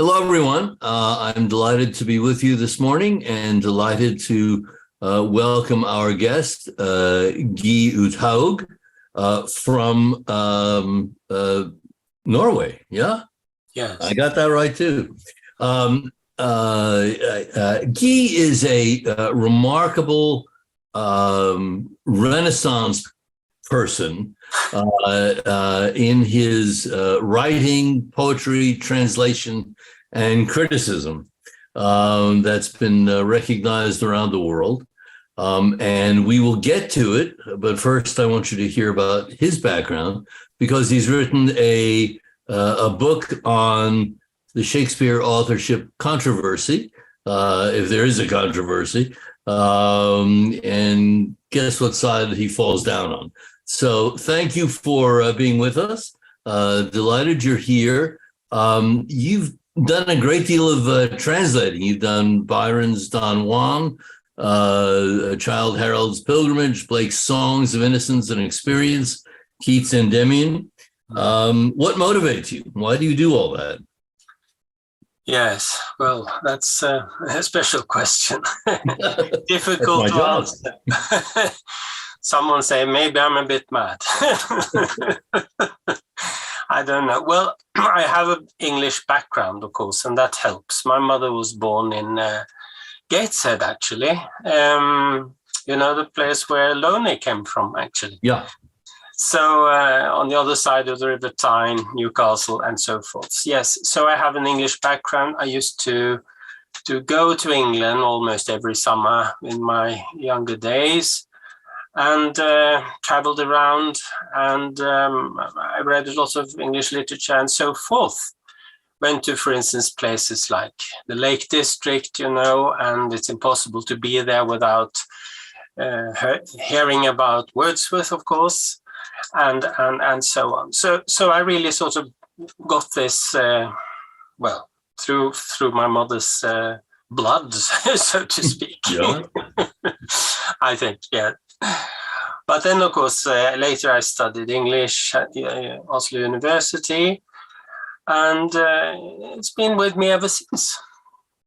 Hello, everyone. I'm delighted to be with you this morning and delighted to welcome our guest, Geir Uthaug, from Norway. Yeah? Yes. I got that right, too. Guy is a remarkable Renaissance person in his writing, poetry, translation, and criticism that's been recognized around the world. And we will get to it, but first I want you to hear about his background, because he's written a book on the Shakespeare authorship controversy, if there is a controversy, and guess what side he falls down on. So thank you for being with us. Delighted you're here. You've done a great deal of translating. You've done Byron's Don Juan, Childe Harold's Pilgrimage, Blake's Songs of Innocence and Experience, Keats' Endymion. What motivates you? Why do you do all that? Yes, well, that's a special question. Difficult to answer. Someone say, maybe I'm a bit mad. I don't know. Well, I have an English background, of course, and that helps. My mother was born in Gateshead, actually. You know, the place where Loney came from, actually. Yeah. So on the other side of the River Tyne, Newcastle, and so forth. Yes, so I have an English background. I used to go to England almost every summer in my younger days, and traveled around, and I read a lot of English literature and so forth. Went to, for instance, places like the Lake District, you know, and it's impossible to be there without hearing about Wordsworth, of course, and so on. So I really sort of got this, well, through my mother's blood, so to speak. Yeah. I think, yeah. But then, of course, later I studied English at Oslo University, and it's been with me ever since,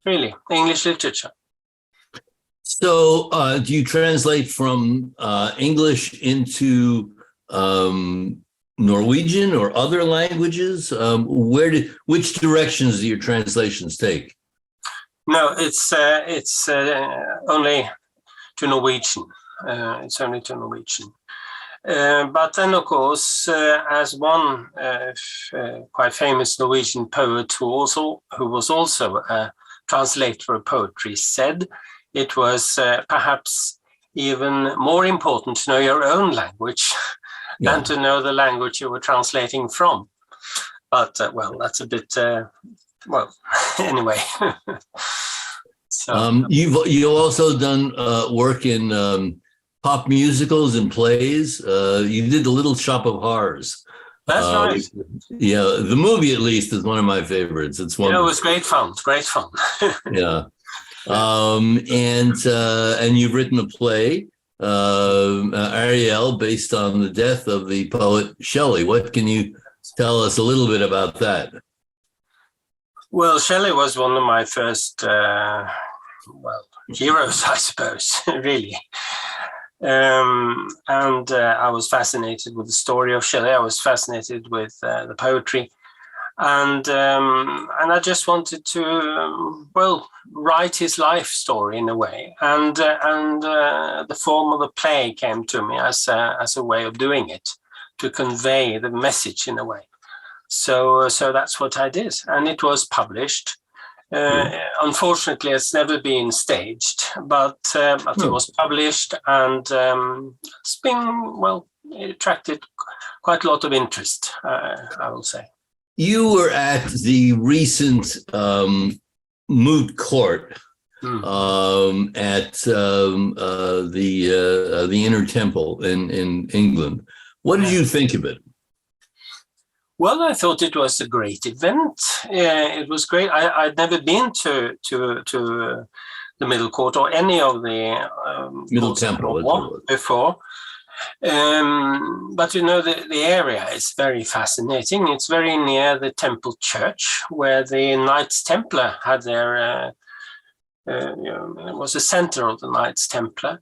really, English literature. So do you translate from English into Norwegian or other languages? Which directions do your translations take? No, it's only to Norwegian. It's only to Norwegian. But then, of course, as one quite famous Norwegian poet who was also a translator of poetry said, it was perhaps even more important to know your own language than to know the language you were translating from. But, well, that's a bit, well, anyway. So, you've also done work in pop musicals and plays. You did The Little Shop of Horrors. That's right. Yeah, the movie at least is one of my favorites. It's one. It was great fun. Great fun. Yeah, and you've written a play, Ariel, based on the death of the poet Shelley. What can you tell us a little bit about that? Well, Shelley was one of my first, heroes, I suppose, really. And I was fascinated with the story of Shelley. I was fascinated with the poetry, and I just wanted to, well, write his life story in a way. And the form of the play came to me as a way of doing it, to convey the message in a way. So that's what I did, and it was published. Unfortunately, it's never been staged, but it was published, and it's been, well, it attracted quite a lot of interest, I will say. You were at the recent moot court at the Inner Temple in England. What did you think of it? Well, I thought it was a great event. It was great. I'd never been to the Middle Court or any of the Middle Temple before. But the area is very fascinating. It's very near the Temple Church, where the Knights Templar had their, it was the center of the Knights Templar.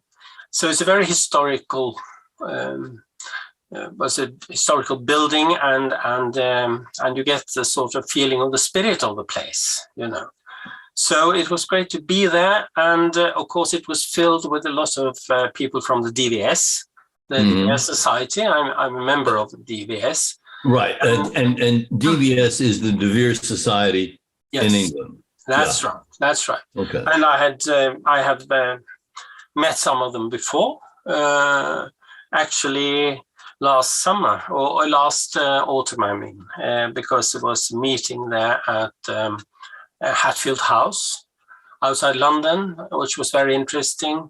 So it's a very historical, was a historical building, and you get the sort of feeling of the spirit of the place, So it was great to be there, and of course it was filled with a lot of people from the DVS, the DVS Society. I'm a member of the DVS. Right, and DVS is the De Vere Society in England. That's right. That's right. Okay. And I have met some of them before, actually last summer or last autumn, I mean, because there was a meeting there at Hatfield House outside London, which was very interesting.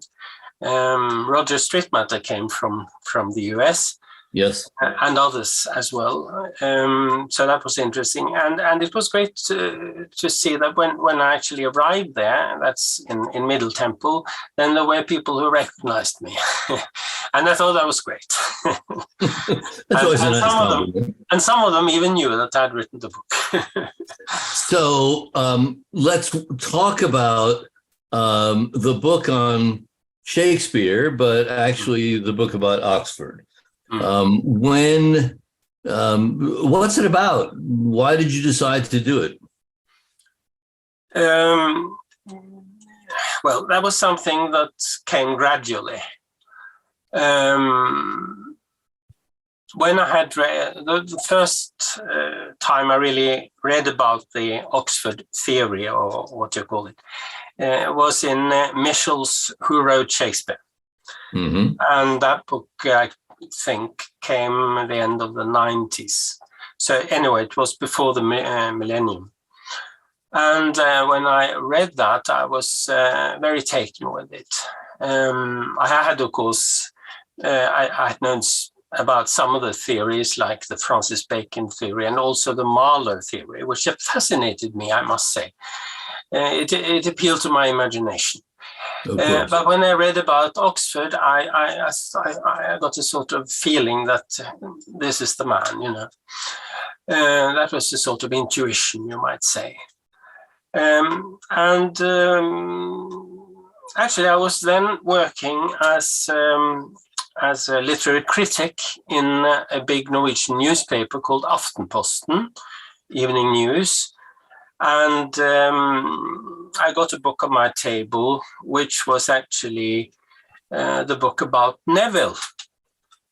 Roger Strittmatter came from the US. Yes. And others as well. So that was interesting. And it was great to see that when I actually arrived there, that's in Middle Temple, then there were people who recognized me. And I thought that was great. That's always a nice compliment. And some of them even knew that I'd written the book. So let's talk about the book on Shakespeare, but actually the book about Oxford. What's it about? Why did you decide to do it? Well, that was something that came gradually. When I had read the first time I really read about the Oxford theory, or what you call it, was in Mitchell's Who Wrote Shakespeare. And that book, I think, came at the end of the 90s. So anyway, it was before the millennium. And when I read that, I was very taken with it. I had, of course, I had known about some of the theories, like the Francis Bacon theory and also the Marlowe theory, which fascinated me, I must say. It appealed to my imagination. But when I read about Oxford, I got a sort of feeling that this is the man, that was a sort of intuition, you might say. Actually, I was then working as a literary critic in a big Norwegian newspaper called Aftenposten, evening news. And I got a book on my table, which was actually the book about Neville.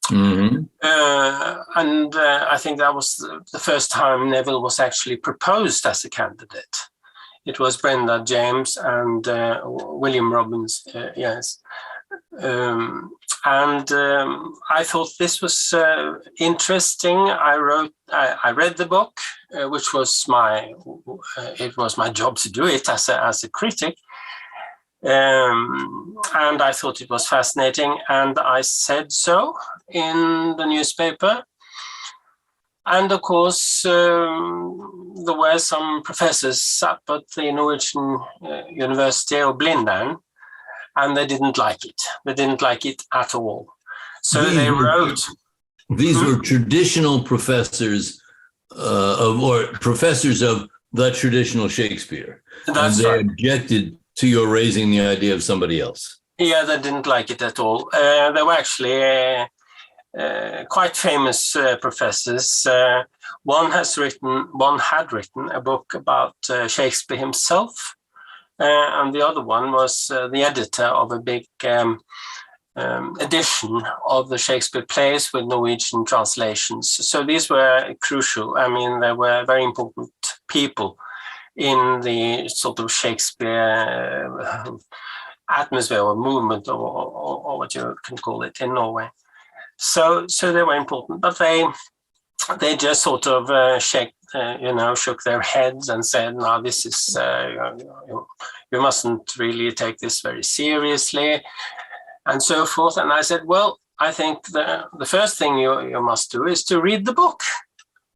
And I think that was the first time Neville was actually proposed as a candidate. It was Brenda James and William Robbins, yes. I thought this was interesting. I read the book, which was it was my job to do it as a critic. And I thought it was fascinating, and I said so in the newspaper. And of course, there were some professors up at the Norwegian University of Blindern, and they didn't like it. They didn't like it at all. So they wrote. These were traditional professors or professors of the traditional Shakespeare. That's and they right. objected to your raising the idea of somebody else. Yeah, they didn't like it at all. They were actually quite famous professors. One had written a book about Shakespeare himself. And the other one was the editor of a big edition of the Shakespeare plays with Norwegian translations. So these were crucial. I mean, they were very important people in the sort of Shakespeare atmosphere or movement, or what you can call it, in Norway. So they were important, but they just sort of shook their heads and said, "No, this is you mustn't really take this very seriously," and so forth. And I said, "Well, I think the first thing you must do is to read the book,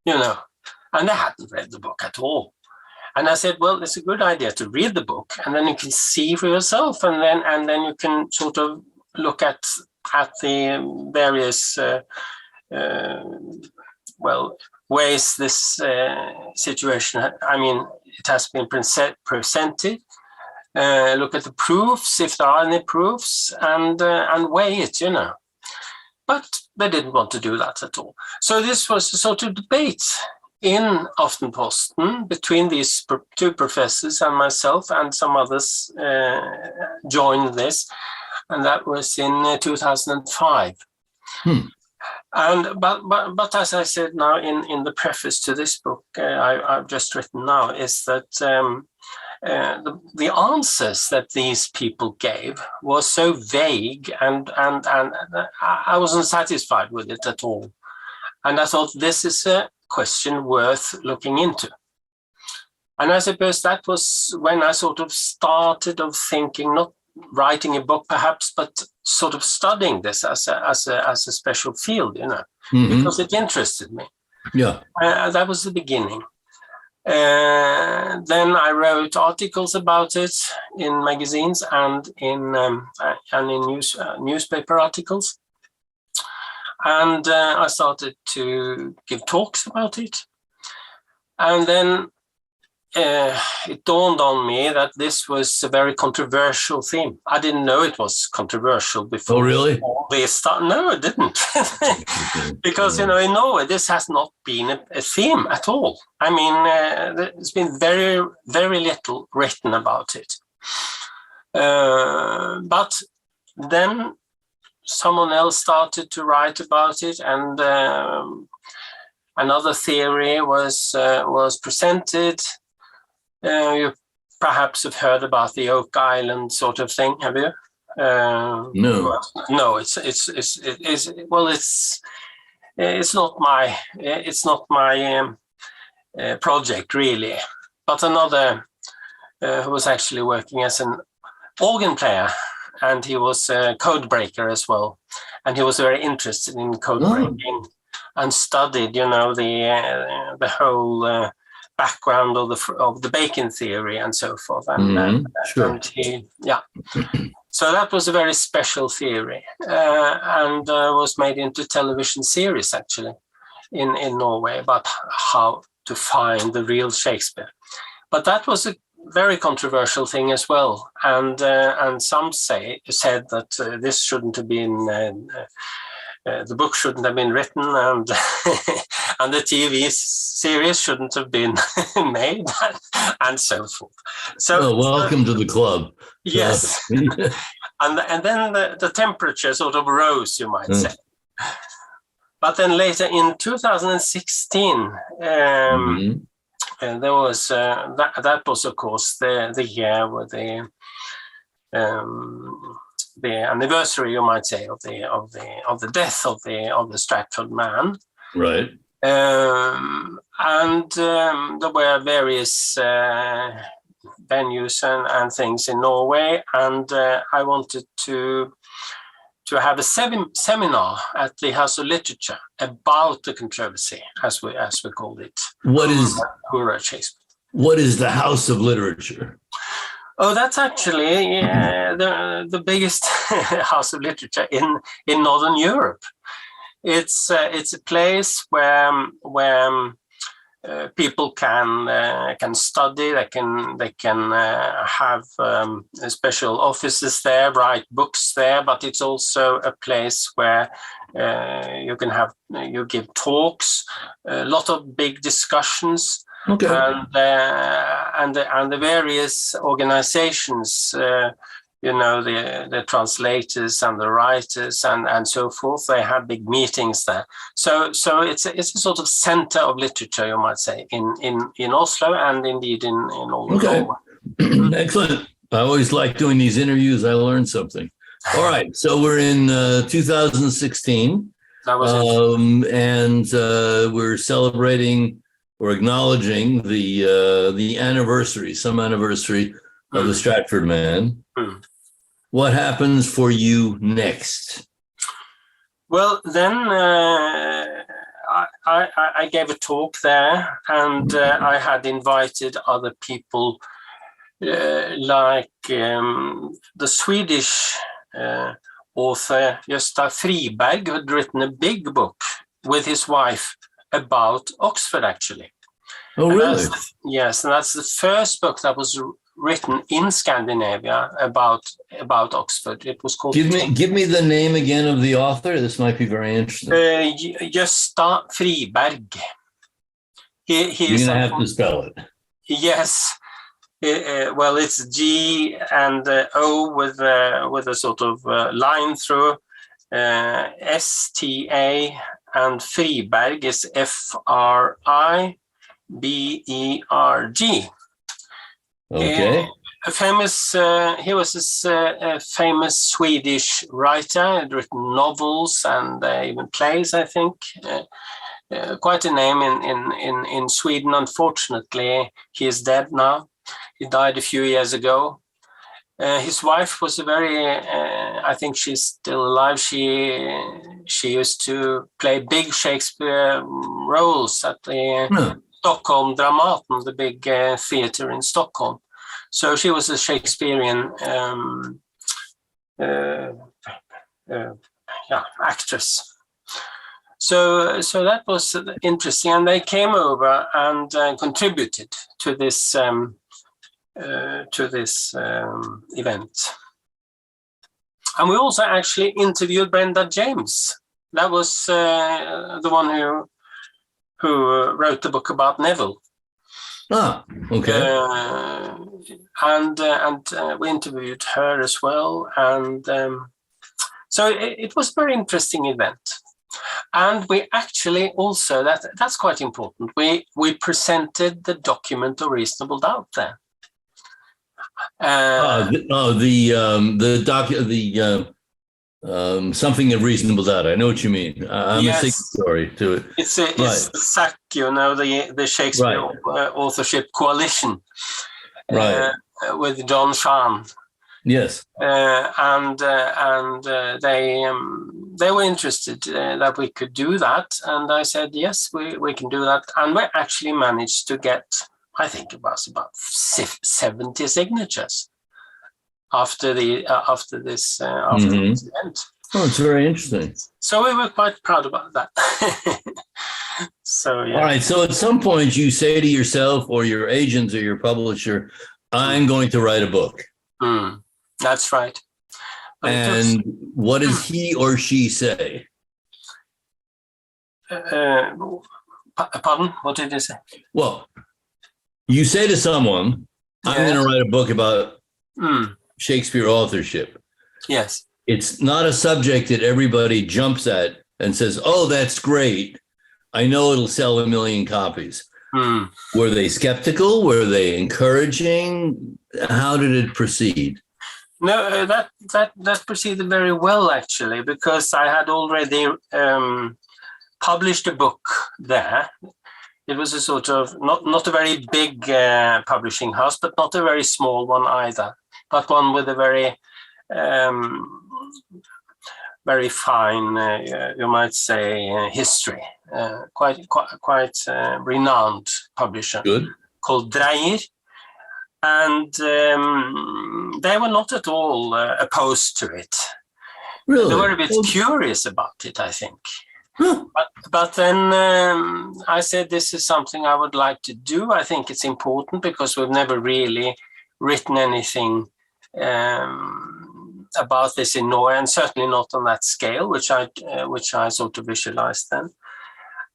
And they hadn't read the book at all. And I said, "Well, it's a good idea to read the book, and then you can see for yourself, and then you can sort of look at at the various ways this situation, I mean, it has been presented. Look at the proofs, if there are any proofs, and weigh it, you know. But they didn't want to do that at all. So this was a sort of debate in Aftenposten between these two professors and myself, and some others joined this, and that was in 2005. And but as I said now in the preface to this book I've just written now, is that the answers that these people gave was so vague, and I wasn't satisfied with it at all. And I thought, this is a question worth looking into. And I suppose that was when I sort of started of thinking, not writing a book perhaps, but sort of studying this as a special field, you know, because it interested me. Yeah. That was the beginning. Then I wrote articles about it in magazines and in newspaper articles. And I started to give talks about it. And then it dawned on me that this was a very controversial theme. I didn't know it was controversial before. Oh, really? No, it didn't. Because, you know, in Norway, this has not been a theme at all. I mean, there's been very, very little written about it. But then someone else started to write about it, and another theory was presented. You perhaps have heard about the Oak Island sort of thing, have you? No. No, it's not my project really. But another who was actually working as an organ player, and he was a code breaker as well, and he was very interested in code breaking and studied, you know, the whole background of the Bacon theory and so forth. And, sure. and so that was a very special theory, and was made into television series actually in Norway about how to find the real Shakespeare. But that was a very controversial thing as well, and some said that this shouldn't have been. The book shouldn't have been written, and and the TV series shouldn't have been made, and so forth. So, welcome to the club. Yes, and then the temperature sort of rose, you might say. But then later in 2016, there was that was of course the year with the anniversary, you might say, of the death of the Stratford man, right? And there were various venues and things in Norway, and I wanted to have a seminar at the House of Literature about the controversy, as we called it. Who wrote Shakespeare? What is the House of Literature? Oh, that's actually the biggest house of literature in Northern Europe. It's a place where people can study. They can have special offices there, write books there. But it's also a place where you give talks, a lot of big discussions. Okay. And the various organizations, you know, the translators and the writers and so forth, they have big meetings there. So it's a sort of center of literature, you might say, in Oslo and indeed in all of Norway. Excellent. I always like doing these interviews. I learned something. All right. So we're in 2016. That was and we're celebrating or acknowledging the anniversary, some anniversary of the Stratford man. What happens for you next? Well, then I gave a talk there, and I had invited other people like the Swedish author Gösta Friberg, who had written a big book with his wife about Oxford, actually. Oh, And really? Yes, and that's the first book that was written in Scandinavia about Oxford. It was called. Give me the name again of the author. This might be very interesting. Gösta Friberg. You're going to have to spell it. Yes. Well, it's G and O with a sort of line through. STA, and Friberg is Friberg. Okay. He was a famous Swedish writer. He'd written novels and even plays, I think. Quite a name in Sweden. Unfortunately, he is dead now. He died a few years ago. His wife was a very, I think she's still alive. She used to play big Shakespeare roles at the Stockholm Dramaten, the big theater in Stockholm. So she was a Shakespearean actress. So that was interesting, and they came over and contributed to this event. And we also actually interviewed Brenda James. That was the one who wrote the book about Neville. Ah, okay. And we interviewed her as well, and so it was a very interesting event. And we actually also, that's quite important, we presented the document of reasonable doubt there. Something of reasonable doubt. I know what you mean. I'm Yes. a signatory to it. It's SAC, the Shakespeare authorship coalition, right? With John Shan. Yes. And they were interested that we could do that, and I said yes, we can do that, and we actually managed to get, I think it was about 70 signatures after this event. Oh, it's very interesting. So we were quite proud about that. So yeah. All right. So at some point you say to yourself or your agents or your publisher, I'm going to write a book. That's right. But and what does he or she say? Pardon? What did you say? Well, you say to someone, I'm going to write a book about Shakespeare authorship. Yes. It's not a subject that everybody jumps at and says, oh, that's great. I know it'll sell 1 million copies. Were they skeptical? Were they encouraging? How did it proceed? No, that proceeded very well, actually, because I had already published a book there. It was a sort of, not a very big publishing house, but not a very small one either, but one with a very, very fine, you might say, history. Quite renowned publisher. Good. Called Dreyer. And they were not at all opposed to it. Really? They were a bit curious about it, I think. But then I said, this is something I would like to do. I think it's important because we've never really written anything about this in Norway, and certainly not on that scale, which I sort of visualized then.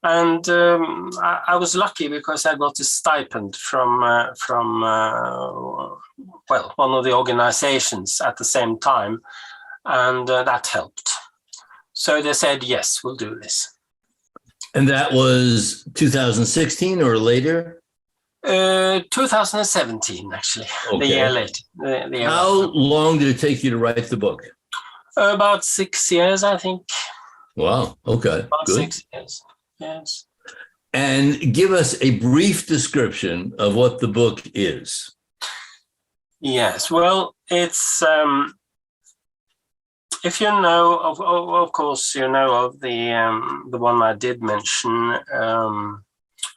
And I was lucky because I got a stipend from one of the organizations at the same time, and that helped. So they said, yes, we'll do this. And that was 2016 or later? 2017, actually, the year later. How long did it take you to write the book? About 6 years, I think. Wow, okay, about good. 6 years. Yes. And give us a brief description of what the book is. Yes, well, it's, if you know, of course, you know of the one I did mention,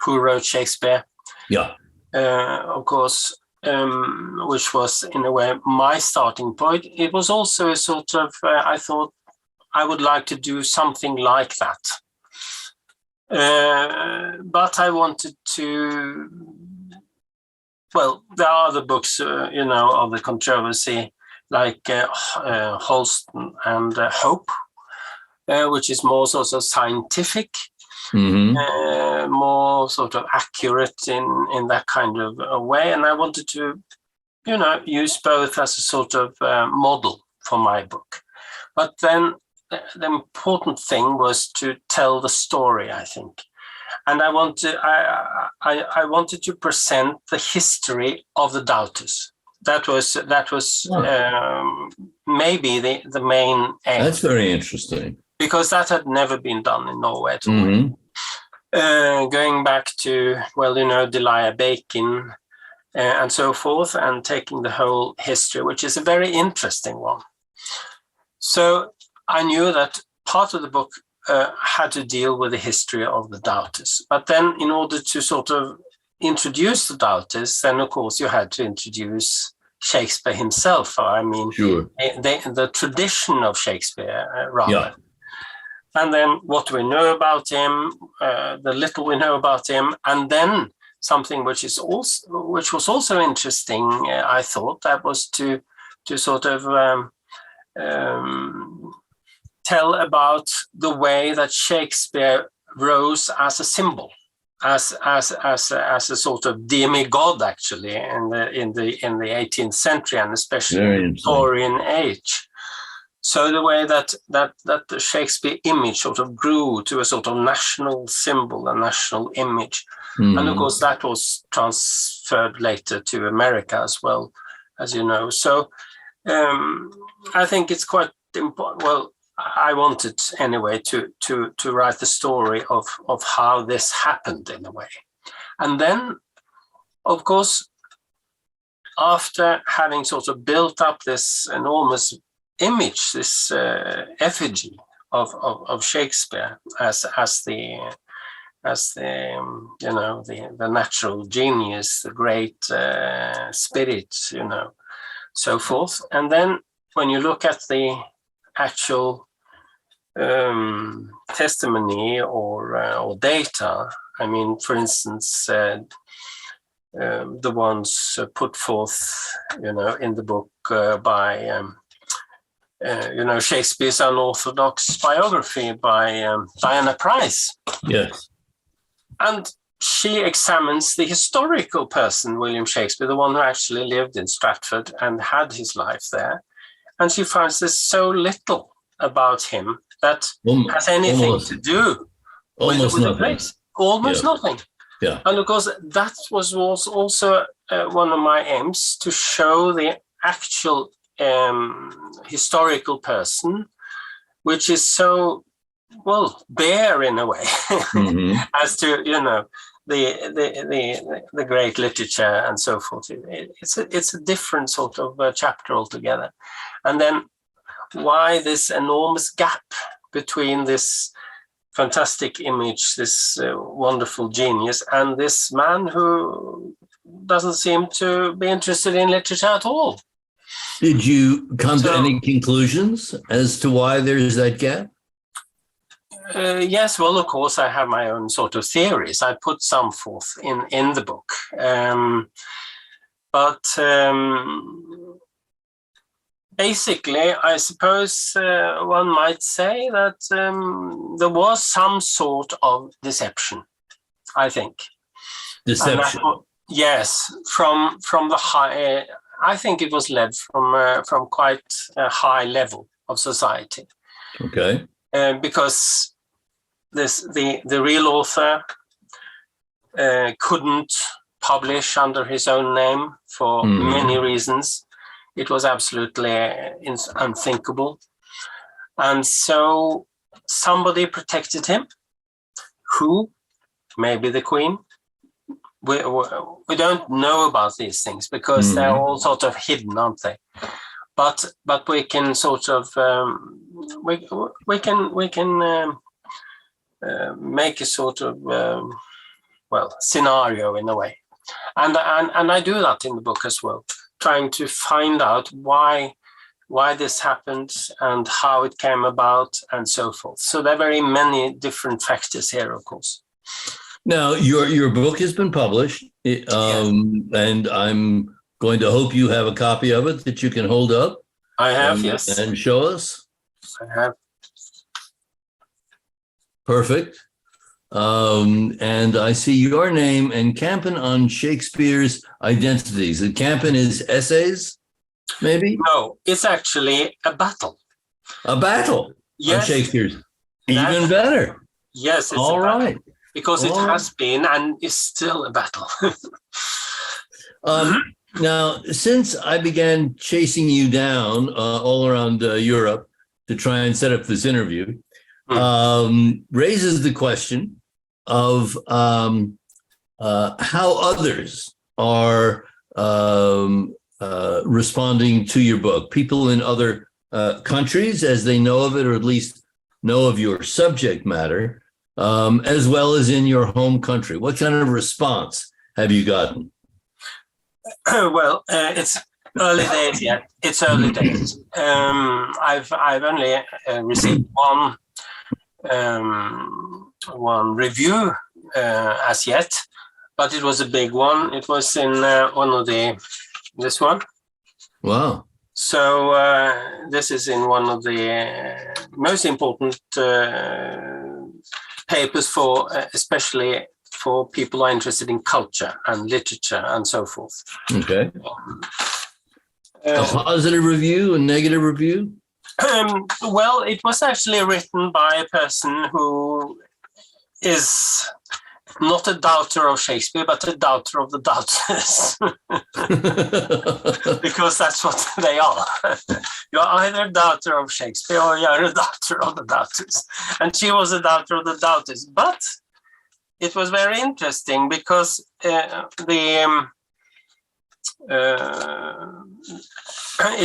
Who Wrote Shakespeare? Yeah. Of course, which was in a way my starting point. It was also a sort of, I thought, I would like to do something like that. But I wanted to, well, there are other books, you know, of the controversy, like Holston and Hope, which is more sort of scientific, more sort of accurate in that kind of a way. And I wanted to, you know, use both as a sort of model for my book. But then the important thing was to tell the story, I think. And I wanted to present the history of the doubters. That was maybe the main aim. That's very interesting. Because that had never been done in Norway at all. Going back to, well, you know, Delia Bacon and so forth, and taking the whole history, which is a very interesting one. So I knew that part of the book had to deal with the history of the doubters. But then in order to sort of introduce the doubters, then of course you had to introduce Shakespeare himself. I mean, sure. the tradition of Shakespeare, rather. Yeah. And then what we know about him, the little we know about him, and then something which was also interesting, I thought, that was to sort of tell about the way that Shakespeare rose as a symbol, as a sort of demigod, actually, in the 18th century, and especially in the Victorian age. So the way that the Shakespeare image sort of grew to a sort of national symbol, a national image. And of course that was transferred later to America as well, as you know. So I think it's quite important. Well, I wanted anyway to write the story of how this happened in a way. And then, of course, after having sort of built up this enormous image, this effigy of Shakespeare as the you know, the natural genius, the great spirit, you know, so forth. And then when you look at the actual testimony or data, I mean, for instance, the ones put forth, you know, in the book by you know, Shakespeare's Unorthodox Biography by Diana Price. Yes. And she examines the historical person, William Shakespeare, the one who actually lived in Stratford and had his life there. And she finds there's so little about him that has anything to do with the place. Almost nothing. Yeah. And of course, that was also one of my aims, to show the actual historical person, which is so, well, bare in a way, as to, you know, the great literature and so forth. It's a different sort of chapter altogether. And then why this enormous gap between this fantastic image, this wonderful genius, and this man who doesn't seem to be interested in literature at all. Did you come to any conclusions as to why there's that gap? Yes, well, of course, I have my own sort of theories. I put some forth in the book. But basically, I suppose one might say that there was some sort of deception, I think. Deception? Yes, from the high... I think it was led from quite a high level of society. Okay. Because the real author couldn't publish under his own name for many reasons. It was absolutely unthinkable. And so somebody protected him. Who? Maybe the Queen. We don't know about these things because they're all sort of hidden, aren't they? But we can sort of we can make a sort of well, scenario in a way, and I do that in the book as well, trying to find out why why this happened and how it came about and so forth. So there are very many different factors here, of course. Now, your book has been published, and I'm going to hope you have a copy of it that you can hold up. I have, yes. And show us. I have. Perfect. And I see your name and Campen on Shakespeare's identities. And Campen is essays, maybe? No, it's actually a battle. A battle Yes. on Shakespeare's. Even better. Yes, it's All a battle. right. Because it All has been and is still a battle. Now, since I began chasing you down all around Europe to try and set up this interview, raises the question of how others are responding to your book. People in other countries, as they know of it, or at least know of your subject matter, as well as in your home country. What kind of response have you gotten? Well, it's early days yet. It's early days. I've only received one review as yet, but it was a big one. It was in one of this one. Wow. So this is in one of the most important papers for especially for people who are interested in culture and literature and so forth. Okay. A positive review, a negative review? Well, it was actually written by a person who is not a doubter of Shakespeare, but a doubter of the doubters. Because that's what they are. You're either a doubter of Shakespeare or you're a doubter of the doubters. And she was a doubter of the doubters. But it was very interesting because it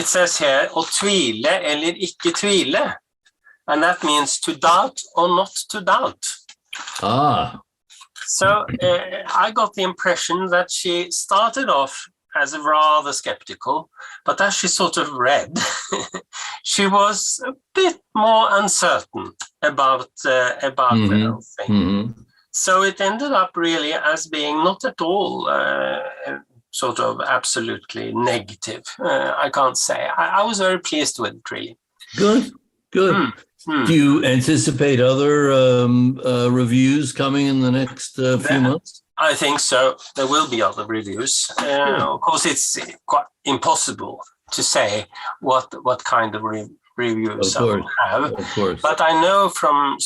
says here, å tvile eller ikke tvile. And that means to doubt or not to doubt. Ah. So I got the impression that she started off as rather skeptical, but as she sort of read, she was a bit more uncertain about the whole thing. Mm-hmm. So it ended up really as being not at all sort of absolutely negative. I can't say. I was very pleased with it, really. Good. Do you anticipate other reviews coming in the next few months? I think so. There will be other reviews. Of course, it's quite impossible to say what kind of reviews I will have. Of course. But I know from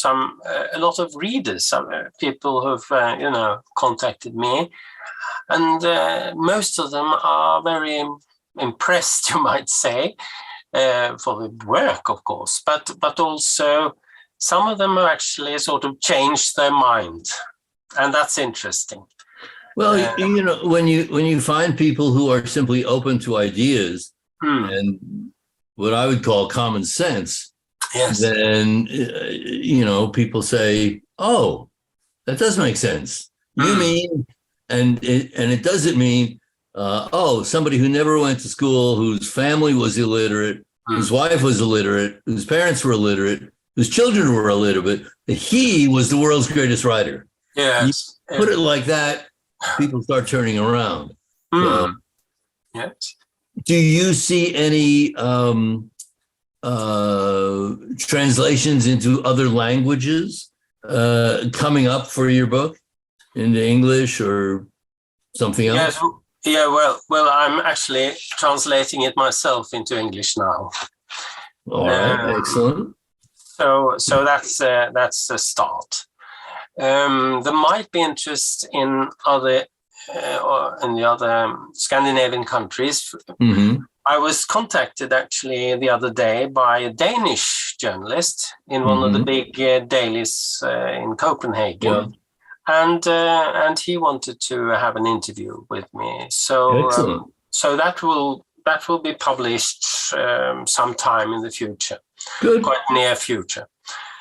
a lot of readers, people who've contacted me, and most of them are very impressed, you might say. For the work, of course, but also some of them actually sort of changed their mind, and that's interesting. Well, when you find people who are simply open to ideas and what I would call common sense, yes, then people say, "Oh, that does make sense." You mean, and it doesn't mean. Somebody who never went to school, whose family was illiterate, whose wife was illiterate, whose parents were illiterate, whose children were illiterate, he was the world's greatest writer. Yes. You put it like that, people start turning around. Yes. Do you see any translations into other languages coming up for your book, into English or something else? Yes. Yeah, well, I'm actually translating it myself into English now. All right, excellent. So that's a start. There might be interest in the other Scandinavian countries. Mm-hmm. I was contacted actually the other day by a Danish journalist in one of the big dailies in Copenhagen. Yeah. And he wanted to have an interview with me. So that will be published sometime in the future. Good. Quite near future.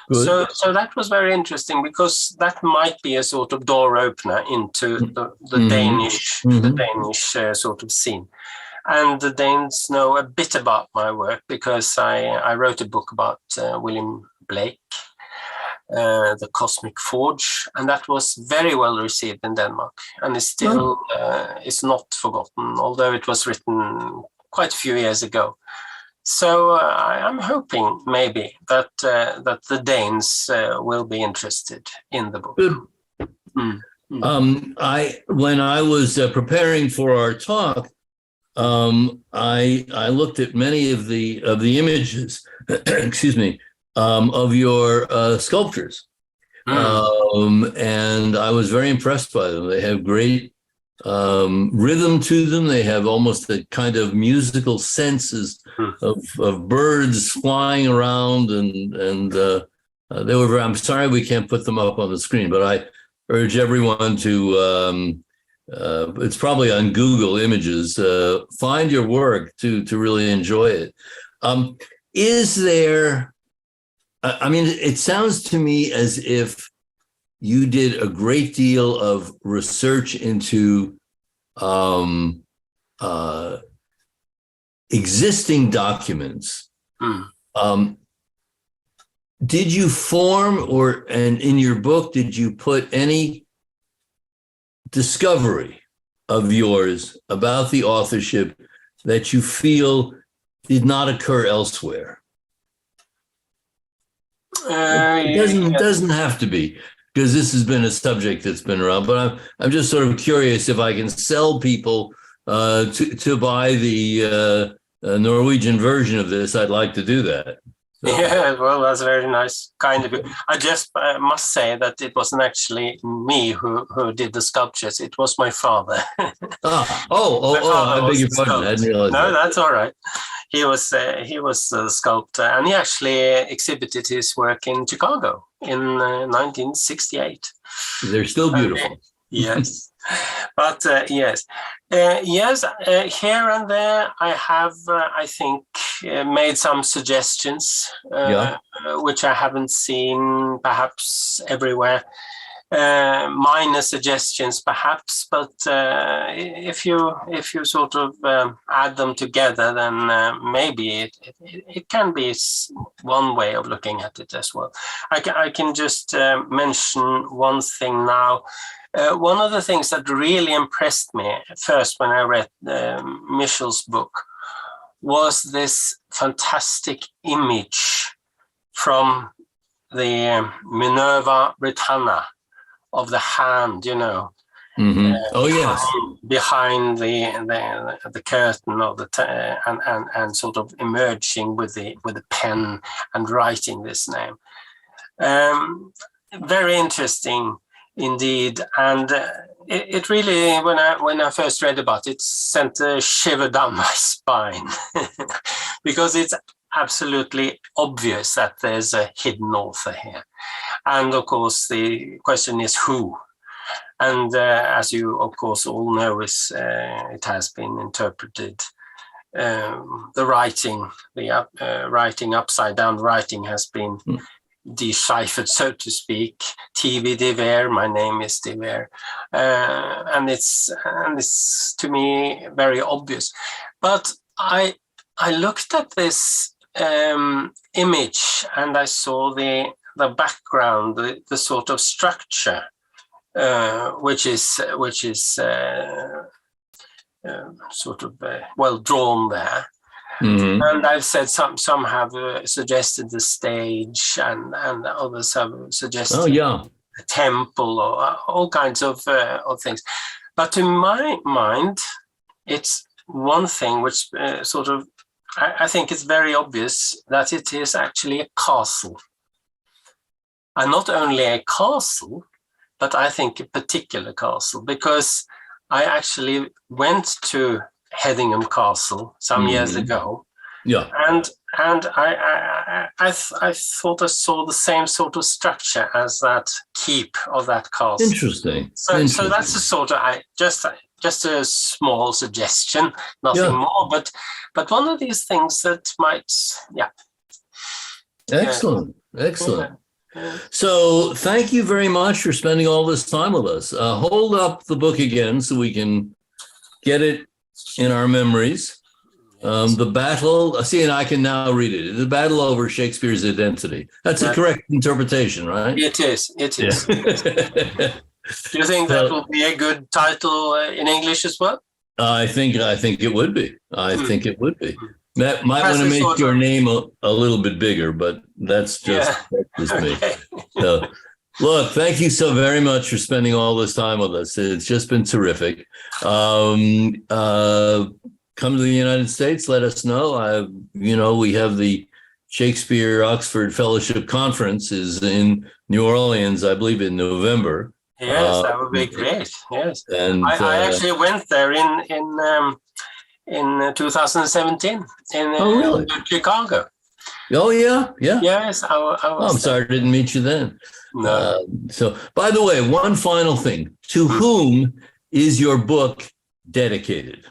Good. So that was very interesting because that might be a sort of door opener into the Danish sort of scene. And the Danes know a bit about my work because I wrote a book about William Blake, The Cosmic Forge, and that was very well received in Denmark, and is still is not forgotten, although it was written quite a few years ago. So I'm hoping maybe that the Danes will be interested in the book. Good. Mm. When I was preparing for our talk, I looked at many of the images, excuse me, of your sculptures, and I was very impressed by them. They have great rhythm to them. They have almost a kind of musical senses of birds flying around, and they were. I'm sorry we can't put them up on the screen, but I urge everyone to. It's probably on Google Images. Find your work to really enjoy it. Is there? I mean, it sounds to me as if you did a great deal of research into existing documents. Did you form, and in your book, did you put any discovery of yours about the authorship that you feel did not occur elsewhere? It doesn't have to be, because this has been a subject that's been around, but I'm just sort of curious if I can sell people to buy the Norwegian version of this. I'd like to do that. So. Yeah, well, that's very nice, kind of you. I just must say that it wasn't actually me who did the sculptures. It was my father. I beg your pardon. I didn't realize No, that. that's all right. He was a sculptor, and he actually exhibited his work in Chicago in 1968. They're still beautiful. Yes. But yes, here and there I have, I think, made some suggestions, which I haven't seen perhaps everywhere. Minor suggestions, perhaps, but if you sort of add them together, then maybe it can be one way of looking at it as well. I can just mention one thing now. One of the things that really impressed me first when I read Michel's book was this fantastic image from the Minerva Britannia of the hand, you know. Mm-hmm. Yes, behind the curtain of and sort of emerging with the pen and writing this name. Very interesting. Indeed, and it really, when I first read about it, sent a shiver down my spine because it's absolutely obvious that there's a hidden author here, and of course the question is who. And as you of course all know, it has been interpreted. The writing upside down writing has been deciphered, so to speak. TV de Ver, my name is de Ver, and it's to me very obvious. But I looked at this image and I saw the background, the sort of structure, which is sort of well drawn there. Mm-hmm. And I've said some have suggested the stage, and others have suggested a temple, or all kinds of things. But to my mind, it's one thing which sort of I think it's very obvious that it is actually a castle, and not only a castle, but I think a particular castle, because I actually went to Headingham Castle some years ago, and I thought I saw the same sort of structure as that keep of that castle. Interesting. So that's a sort of just a small suggestion, nothing more. But one of these things that might, Excellent. So thank you very much for spending all this time with us. Hold up the book again so we can get it in our memories. The battle, see, and I can now read it. The battle over Shakespeare's identity. That's a correct interpretation, right? It is. It is. Yeah. Do you think that will be a good title in English as well? I think it would be. I think it would be. That might want to make your name a little bit bigger, but that's just me. Okay. So, look, thank you so very much for spending all this time with us. It's just been terrific. Come to the United States, let us know. We have the Shakespeare Oxford Fellowship Conference is in New Orleans, I believe, in November. Yes, that would be great. Yes, and I actually went there in 2017 in Chicago. Oh yeah. Yes, I was. I'm sorry I didn't meet you then. No. So, by the way, one final thing: to whom is your book dedicated?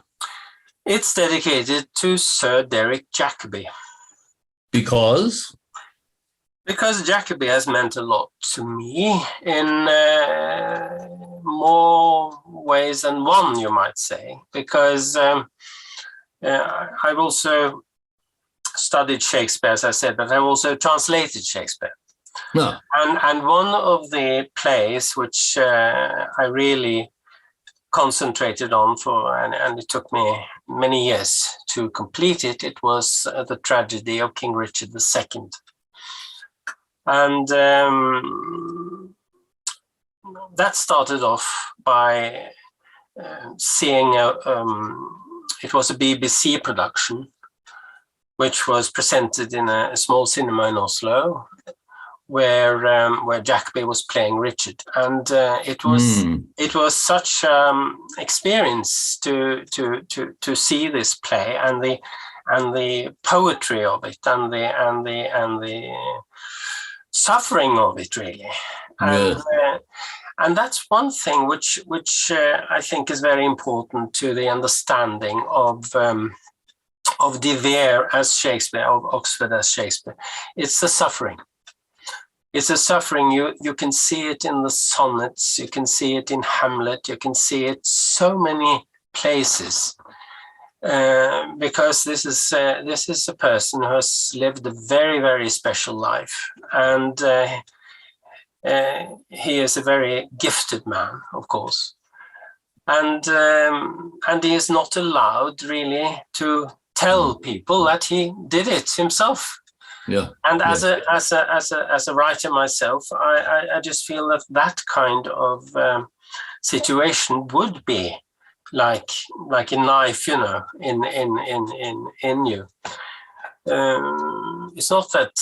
It's dedicated to Sir Derek Jacobi. Because Jacobi has meant a lot to me in more ways than one, you might say. Because I've also studied Shakespeare, as I said, but I've also translated Shakespeare. No. And one of the plays which I really concentrated on and it took me many years to complete it, it was the tragedy of King Richard II. And that started off by seeing it was a BBC production, which was presented in a small cinema in Oslo, where Jacobi was playing Richard, and it was such experience to see this play and the poetry of it and the suffering of it, really. And that's one thing which I think is very important to the understanding of De Vere as Shakespeare, of Oxford as Shakespeare. It's the suffering. It's a suffering. You can see it in the sonnets. You can see it in Hamlet. You can see it so many places, because this is a person who has lived a very, very special life, and he is a very gifted man, of course, and he is not allowed really to tell people that he did it himself. Yeah. And as a writer myself, I just feel that kind of situation would be like a knife, in you. It's not that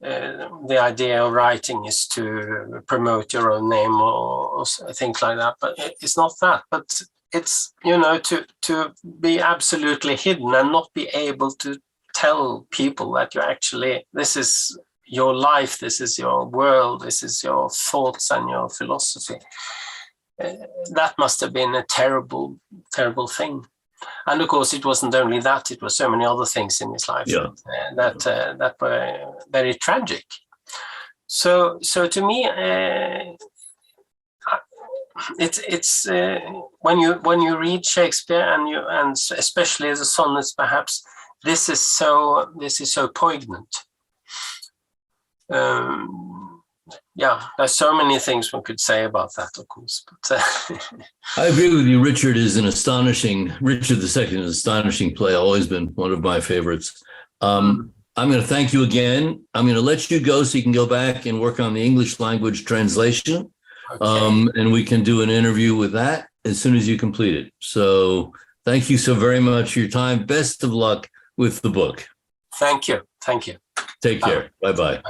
the idea of writing is to promote your own name or things like that, but it's not that. But it's to be absolutely hidden and not be able to tell people that this is your life, this is your world, this is your thoughts and your philosophy. That must have been a terrible, terrible thing. And of course, it wasn't only that; it was so many other things in his life that were very tragic. So to me, it's when you read Shakespeare and especially the sonnets, perhaps. This is so poignant. There's so many things one could say about that, of course. But I agree with you. Richard II is an astonishing play. Always been one of my favorites. I'm going to thank you again. I'm going to let you go so you can go back and work on the English language translation. Okay. And we can do an interview with that as soon as you complete it. So thank you so very much for your time. Best of luck with the book. Thank you. Take care. Bye-bye.